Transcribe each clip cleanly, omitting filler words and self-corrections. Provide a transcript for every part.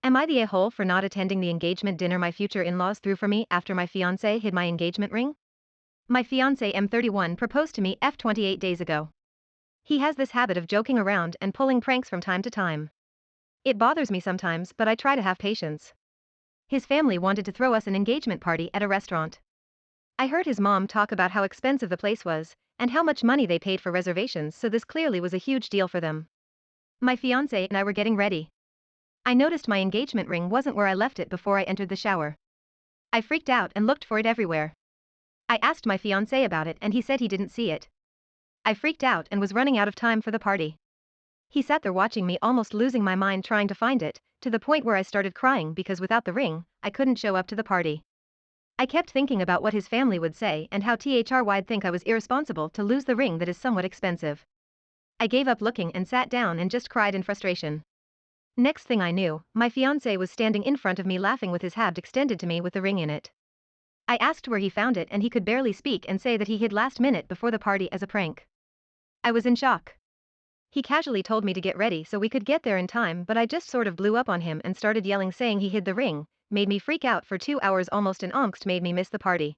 Am I the a-hole for not attending the engagement dinner my future in-laws threw for me after my fiance hid my engagement ring? My fiance M31 proposed to me 28 days ago. He has this habit of joking around and pulling pranks from time to time. It bothers me sometimes, but I try to have patience. His family wanted to throw us an engagement party at a restaurant. I heard his mom talk about how expensive the place was, and how much money they paid for reservations, so this clearly was a huge deal for them. My fiance and I were getting ready. I noticed my engagement ring wasn't where I left it before I entered the shower. I freaked out and looked for it everywhere. I asked my fiance about it and he said he didn't see it. I freaked out and was running out of time for the party. He sat there watching me, almost losing my mind trying to find it, to the point where I started crying because without the ring, I couldn't show up to the party. I kept thinking about what his family would say and how they'd think I was irresponsible to lose the ring that is somewhat expensive. I gave up looking and sat down and just cried in frustration. Next thing I knew, my fiancé was standing in front of me laughing with his hand extended to me with the ring in it. I asked where he found it and he could barely speak and say that he hid last minute before the party as a prank. I was in shock. He casually told me to get ready so we could get there in time, but I just sort of blew up on him and started yelling saying he hid the ring, made me freak out for 2 hours almost, and angst made me miss the party.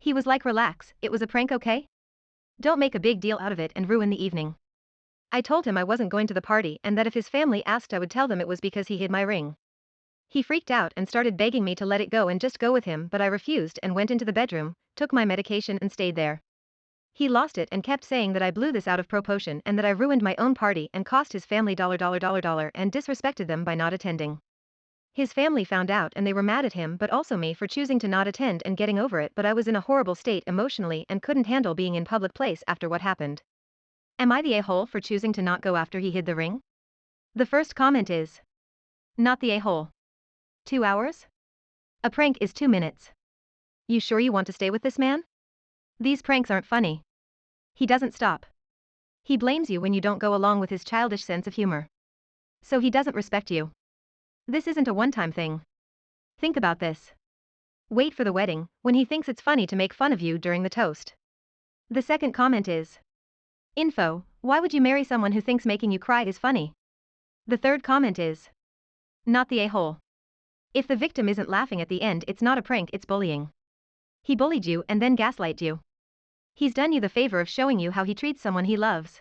He was like, relax, it was a prank, okay? Don't make a big deal out of it and ruin the evening. I told him I wasn't going to the party and that if his family asked I would tell them it was because he hid my ring. He freaked out and started begging me to let it go and just go with him, but I refused and went into the bedroom, took my medication and stayed there. He lost it and kept saying that I blew this out of proportion and that I ruined my own party and cost his family dollar and disrespected them by not attending. His family found out and they were mad at him but also me for choosing to not attend and getting over it, but I was in a horrible state emotionally and couldn't handle being in public place after what happened. Am I the a-hole for choosing to not go after he hid the ring? The first comment is not the a-hole. 2 hours? A prank is 2 minutes. You sure you want to stay with this man? These pranks aren't funny. He doesn't stop. He blames you when you don't go along with his childish sense of humor. So he doesn't respect you. This isn't a one-time thing. Think about this. Wait for the wedding, when he thinks it's funny to make fun of you during the toast. The second comment is info, why would you marry someone who thinks making you cry is funny? The third comment is not the a-hole. If the victim isn't laughing at the end, it's not a prank, it's bullying. He bullied you and then gaslighted you. He's done you the favor of showing you how he treats someone he loves.